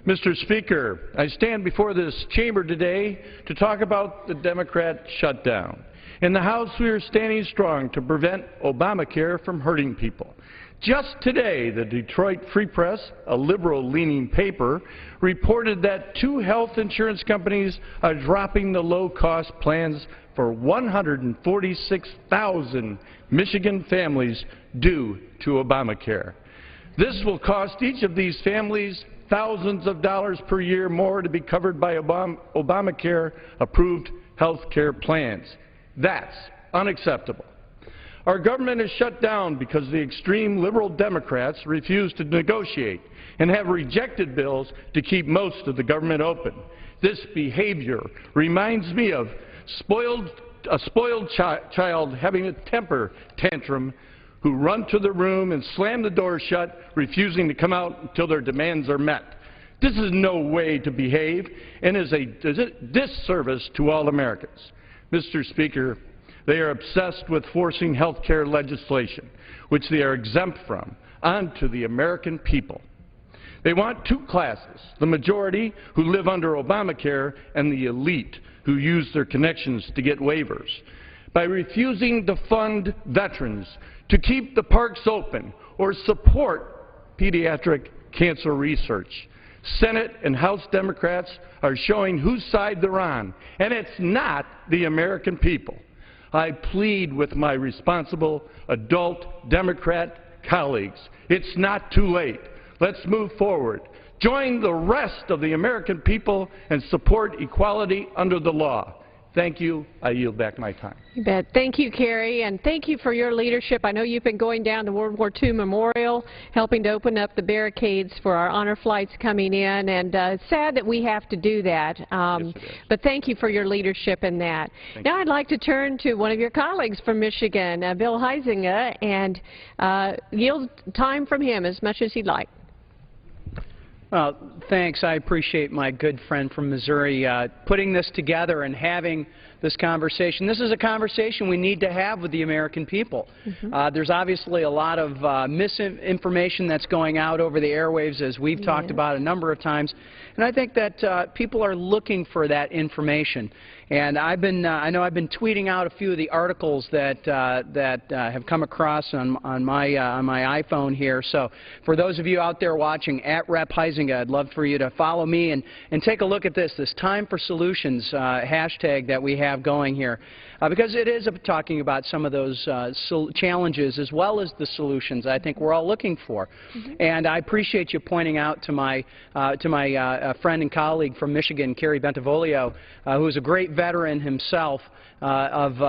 Mr. Speaker, I stand before this chamber today to talk about the Democrat shutdown. In the House, we are standing strong to prevent Obamacare from hurting people. Just today, the Detroit Free Press, a liberal-leaning paper, reported that 2 health insurance companies are dropping the low-cost plans for 146,000 Michigan families due to Obamacare. This will cost each of these families thousands of dollars per year more to be covered by Obamacare-approved health care plans. That's unacceptable. Our government is shut down because the extreme liberal Democrats refuse to negotiate and have rejected bills to keep most of the government open. This behavior reminds me of a spoiled child having a temper tantrum who run to the room and slam the door shut, refusing to come out until their demands are met. This is no way to behave and is a disservice to all Americans. Mr. Speaker, they are obsessed with forcing health care legislation, which they are exempt from, onto the American people. They want 2 classes, the majority who live under Obamacare and the elite who use their connections to get waivers. By refusing to fund veterans, to keep the parks open, or support pediatric cancer research, Senate and House Democrats are showing whose side they're on, and it's not the American people. I plead with my responsible adult Democrat colleagues. It's not too late. Let's move forward. Join the rest of the American people and support equality under the law. Thank you. I yield back my time. You bet. Thank you, Kerry, and thank you for your leadership. I know you've been going down to World War II Memorial, helping to open up the barricades for our honor flights coming in, and it's sad that we have to do that. But thank you for your leadership in that. Now I'd like to turn to one of your colleagues from Michigan, Bill Huizenga, and yield time from him as much as he'd like. Thanks. I appreciate my good friend from Missouri putting this together and having this conversation. This is a conversation we need to have with the American people. There's obviously a lot of misinformation that's going out over the airwaves, as we've talked about a number of times, and I think that people are looking for that information. And I know I've been tweeting out a few of the articles that have come across on my iPhone here. So for those of you out there watching, at Rep. Huizenga, I'd love for you to follow me and take a look at this Time for Solutions hashtag that we have going here. Because it is talking about some of those challenges as well as the solutions I think we're all looking for. And I appreciate you pointing out to my friend and colleague from Michigan, Carrie Bentley-Volio, who is a great veteran himself of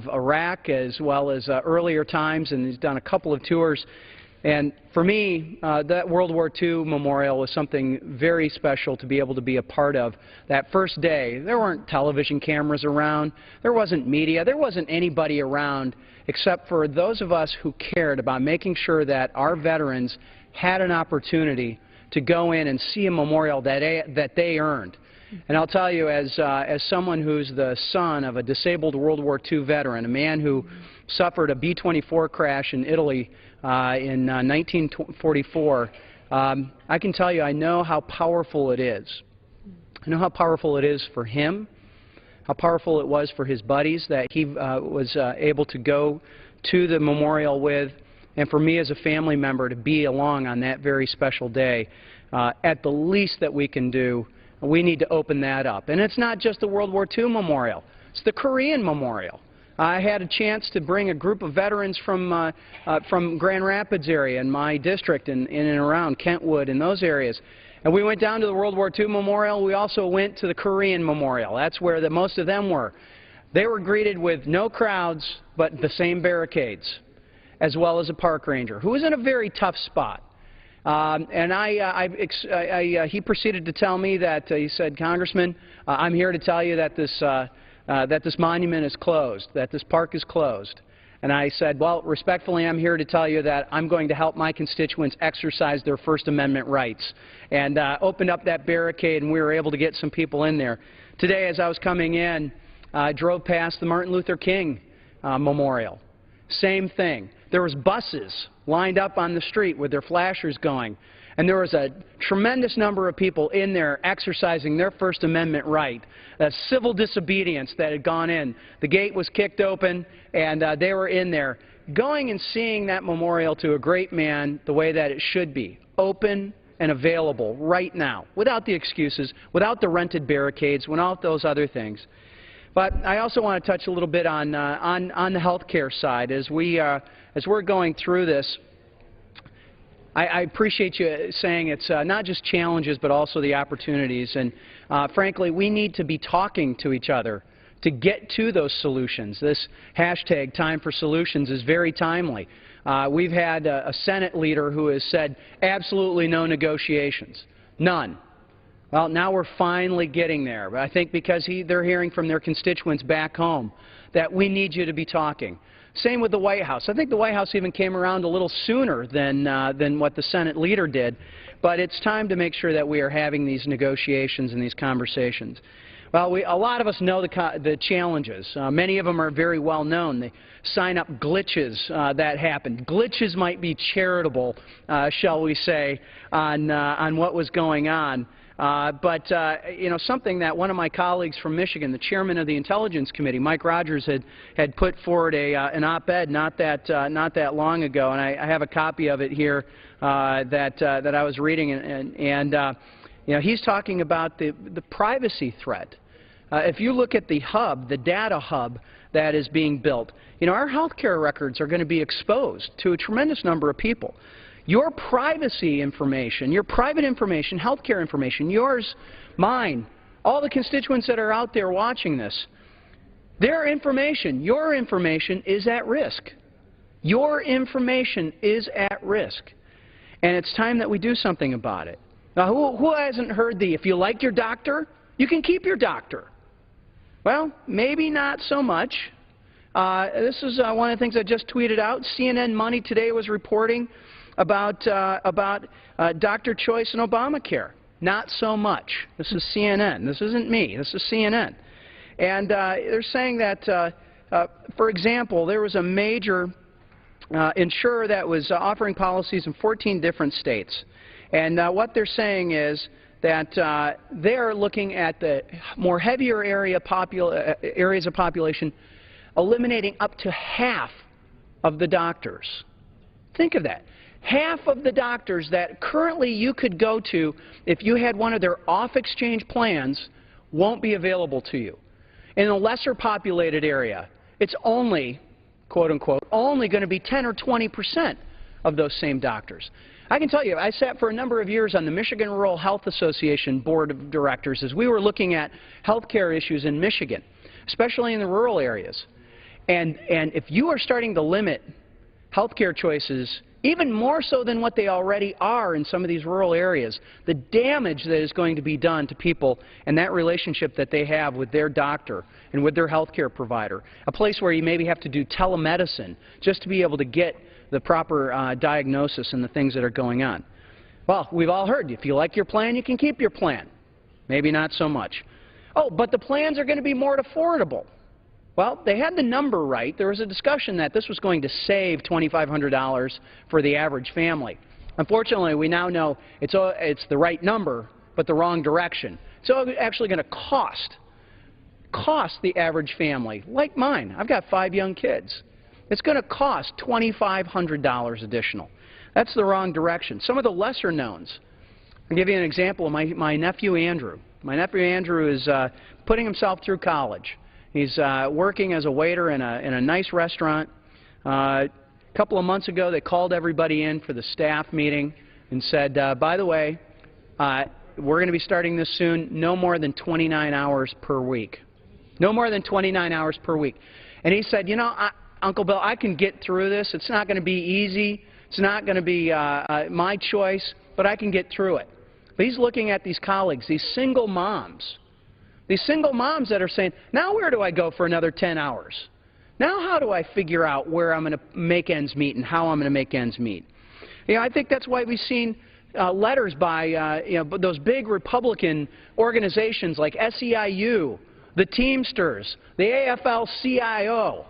Iraq as well as earlier times, and he's done a couple of tours. And for me, that World War II memorial was something very special to be able to be a part of. That first day, there weren't television cameras around, there wasn't media, there wasn't anybody around except for those of us who cared about making sure that our veterans had an opportunity to go in and see a memorial that they earned. And I'll tell you, as someone who's the son of a disabled World War II veteran, a man who suffered a B-24 crash in Italy in 1944, I can tell you I know how powerful it is. I know how powerful it is for him, how powerful it was for his buddies that he was able to go to the memorial with, and for me as a family member to be along on that very special day. At the least that we can do, we need to open that up. And it's not just the World War II memorial. It's the Korean memorial. I had a chance to bring a group of veterans from Grand Rapids area in my district and in and around Kentwood and those areas. And we went down to the World War II memorial. We also went to the Korean memorial. That's where most of them were. They were greeted with no crowds, but the same barricades, as well as a park ranger, who was in a very tough spot. He proceeded to tell me that, he said, Congressman, I'm here to tell you that this monument is closed, that this park is closed. And I said, well, respectfully, I'm here to tell you that I'm going to help my constituents exercise their First Amendment rights. And opened up that barricade, and we were able to get some people in there. Today, as I was coming in, I drove past the Martin Luther King Memorial. Same thing. There was buses lined up on the street with their flashers going. And there was a tremendous number of people in there exercising their First Amendment right, civil disobedience that had gone in. The gate was kicked open, and they were in there, going and seeing that memorial to a great man the way that it should be, open and available right now, without the excuses, without the rented barricades, without those other things. But I also want to touch a little bit on the health care side. As we're going through this, I appreciate you saying it's not just challenges but also the opportunities. And frankly, we need to be talking to each other to get to those solutions. This hashtag Time for Solutions is very timely. We've had a Senate leader who has said absolutely no negotiations, none. Well, now we're finally getting there. But I think because they're hearing from their constituents back home that we need you to be talking. Same with the White House. I think the White House even came around a little sooner than what the Senate leader did. But it's time to make sure that we are having these negotiations and these conversations. Well, a lot of us know the challenges. Many of them are very well known. The sign-up glitches that happened. Glitches might be charitable, shall we say, on what was going on. But you know, something that one of my colleagues from Michigan, the chairman of the Intelligence Committee, Mike Rogers, had put forward an op-ed not that long ago, and I have a copy of it here that I was reading, and you know, he's talking about the privacy threat. If you look at the hub, the data hub that is being built, you know, our health care records are going to be exposed to a tremendous number of people. Your privacy information, your private information, health care information, yours, mine, all the constituents that are out there watching this, their information, your information is at risk. Your information is at risk. And it's time that we do something about it. Now, who hasn't heard if you like your doctor, you can keep your doctor? Well, maybe not so much. This is one of the things I just tweeted out. CNN Money today was reporting about doctor choice and Obamacare. Not so much. This is CNN. This isn't me. This is CNN. And they're saying that, for example, there was a major insurer that was offering policies in 14 different states. And what they're saying is that they're looking at the more heavier areas of population, eliminating up to half of the doctors. Think of that. Half of the doctors that currently you could go to if you had one of their off-exchange plans won't be available to you. In a lesser populated area, it's only, quote unquote, only going to be 10 or 20% of those same doctors. I can tell you, I sat for a number of years on the Michigan Rural Health Association Board of Directors as we were looking at health care issues in Michigan, especially in the rural areas. And if you are starting to limit health care choices, even more so than what they already are in some of these rural areas, the damage that is going to be done to people and that relationship that they have with their doctor and with their health care provider, a place where you maybe have to do telemedicine just to be able to get the proper diagnosis and the things that are going on. Well, we've all heard, if you like your plan, you can keep your plan. Maybe not so much. Oh, but the plans are going to be more affordable. Well, they had the number right. There was a discussion that this was going to save $2,500 for the average family. Unfortunately, we now know it's the right number, but the wrong direction. It's actually going to cost the average family, like mine. I've got 5 young kids. It's going to cost $2,500 additional. That's the wrong direction. Some of the lesser knowns. I'll give you an example of my nephew Andrew. My nephew Andrew is putting himself through college. He's working as a waiter in a nice restaurant. A couple of months ago, they called everybody in for the staff meeting and said, by the way, we're going to be starting this soon, no more than 29 hours per week. No more than 29 hours per week. And he said, you know, Uncle Bill, I can get through this. It's not going to be easy. It's not going to be my choice, but I can get through it. But he's looking at these colleagues, these single moms that are saying, now where do I go for another 10 hours? Now how do I figure out where I'm going to make ends meet and how I'm going to make ends meet? You know, I think that's why we've seen letters by those big Republican organizations like SEIU, the Teamsters, the AFL-CIO.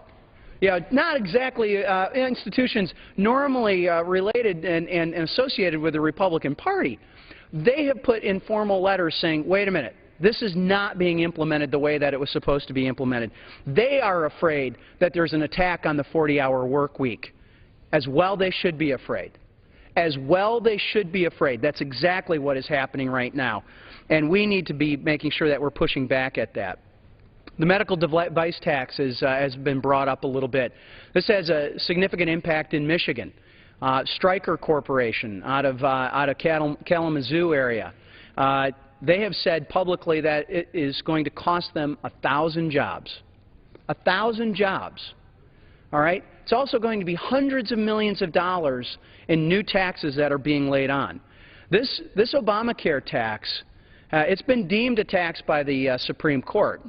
Not exactly institutions normally related and associated with the Republican Party. They have put in formal letters saying, wait a minute, this is not being implemented the way that it was supposed to be implemented. They are afraid that there's an attack on the 40-hour work week. As well they should be afraid. As well they should be afraid. That's exactly what is happening right now. And we need to be making sure that we're pushing back at that. The medical device tax has been brought up a little bit. This has a significant impact in Michigan. Stryker Corporation out of Kalamazoo area. They have said publicly that it is going to cost them 1,000 jobs. 1,000 jobs. All right? It's also going to be hundreds of millions of dollars in new taxes that are being laid on. This Obamacare tax, it's been deemed a tax by the Supreme Court.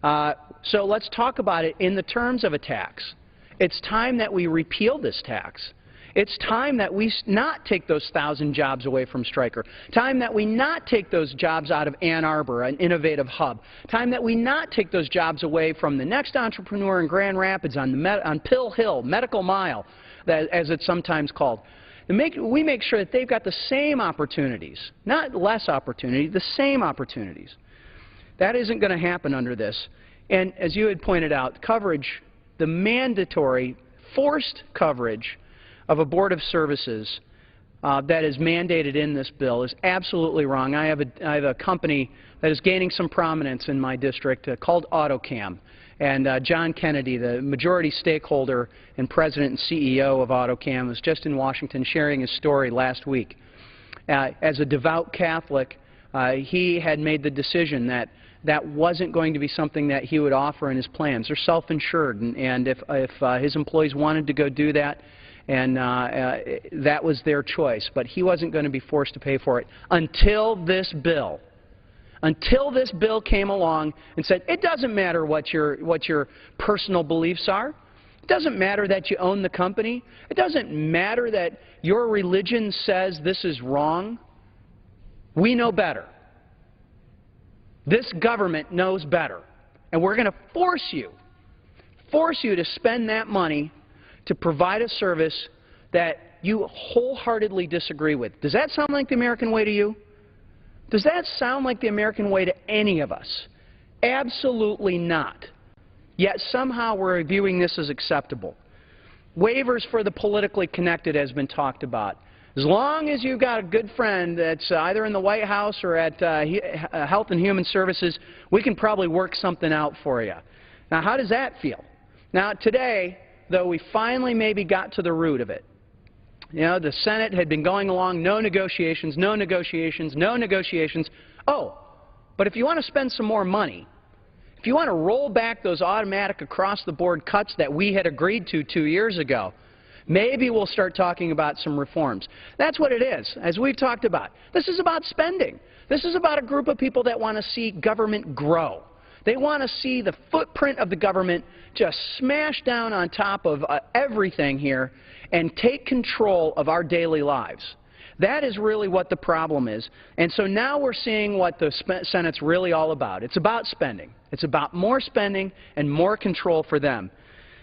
So let's talk about it in the terms of a tax. It's time that we repeal this tax. It's time that we not take those 1,000 jobs away from Stryker. Time that we not take those jobs out of Ann Arbor, an innovative hub. Time that we not take those jobs away from the next entrepreneur in Grand Rapids on Pill Hill, Medical Mile, as it's sometimes called. We make sure that they've got the same opportunities, not less opportunity, the same opportunities. That isn't going to happen under this. And as you had pointed out, coverage, the mandatory, forced coverage of abortive services that is mandated in this bill is absolutely wrong. I have a company that is gaining some prominence in my district called AutoCam. And John Kennedy, the majority stakeholder and president and CEO of AutoCam, was just in Washington sharing his story last week. As a devout Catholic, he had made the decision that that wasn't going to be something that he would offer in his plans. They're self-insured, and if his employees wanted to go do that, and that was their choice. But he wasn't going to be forced to pay for it until this bill. Until this bill came along and said, it doesn't matter what your personal beliefs are. It doesn't matter that you own the company. It doesn't matter that your religion says this is wrong. We know better. This government knows better. And we're going to force you to spend that money to provide a service that you wholeheartedly disagree with. Does that sound like the American way to you? Does that sound like the American way to any of us? Absolutely not. Yet somehow we're viewing this as acceptable. Waivers for the politically connected has been talked about. As long as you've got a good friend that's either in the White House or at Health and Human Services, we can probably work something out for you. Now, how does that feel? Now, today, though, we finally maybe got to the root of it. You know, the Senate had been going along, no negotiations, no negotiations, no negotiations. Oh, but if you want to spend some more money, if you want to roll back those automatic across-the-board cuts that we had agreed to 2 years ago, Maybe we'll start talking about some reforms. That's what it is, as we've talked about. This is about spending. This is about a group of people that want to see government grow. They want to see the footprint of the government just smash down on top of everything here and take control of our daily lives. That is really what the problem is. And so now we're seeing what the Senate's really all about. It's about spending. It's about more spending and more control for them.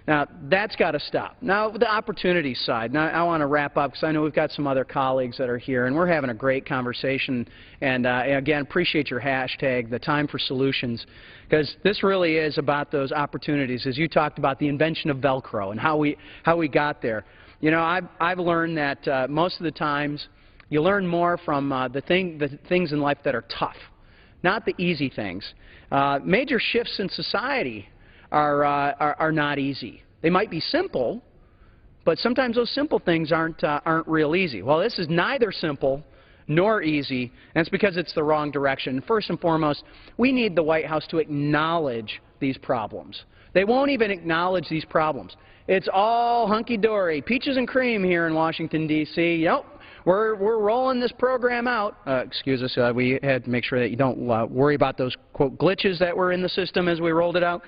Now, that's got to stop. Now, the opportunity side. Now, I want to wrap up because I know we've got some other colleagues that are here, and we're having a great conversation. And, again, appreciate your hashtag, the time for solutions, because this really is about those opportunities. As you talked about the invention of Velcro and how we got there. You know, I've learned that most of the times you learn more from the things in life that are tough, not the easy things. Major shifts in society are not easy. They might be simple, but sometimes those simple things aren't real easy. Well, this is neither simple nor easy, and it's because it's the wrong direction. First and foremost, we need the White House to acknowledge these problems. They won't even acknowledge these problems. It's all hunky-dory, peaches and cream here in Washington, D.C. Yep, we're rolling this program out. Excuse us, we had to make sure that you don't worry about those, quote, glitches that were in the system as we rolled it out.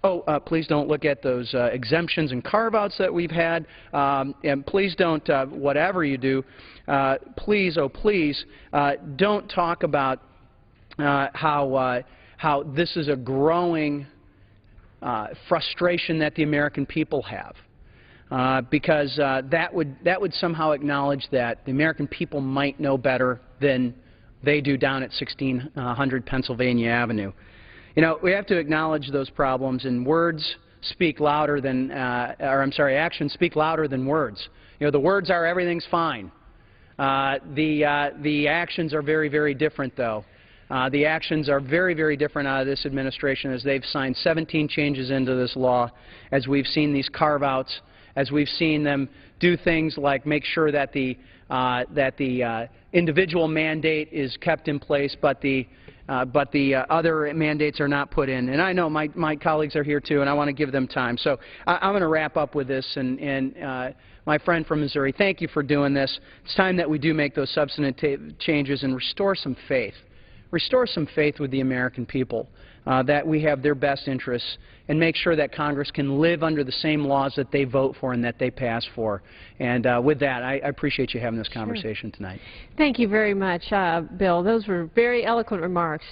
Oh, please don't look at those exemptions and carve-outs that we've had, and please don't, whatever you do, please, oh please, don't talk about how this is a growing frustration that the American people have, because that would somehow acknowledge that the American people might know better than they do down at 1600 Pennsylvania Avenue. You know, we have to acknowledge those problems, and words speak louder than, actions speak louder than words. You know, the words are everything's fine. The actions are very, very different, though. The actions are very, very different out of this administration as they've signed 17 changes into this law, as we've seen these carve-outs, as we've seen them do things like make sure that the individual mandate is kept in place, but the other mandates are not put in. And I know my colleagues are here too, and I want to give them time. So I'm going to wrap up with this. And my friend from Missouri, thank you for doing this. It's time that we do make those substantive changes and restore some faith. Restore some faith with the American people, that we have their best interests, and make sure that Congress can live under the same laws that they vote for and that they pass for. And with that, I appreciate you having this conversation tonight. Thank you very much, Bill. Those were very eloquent remarks.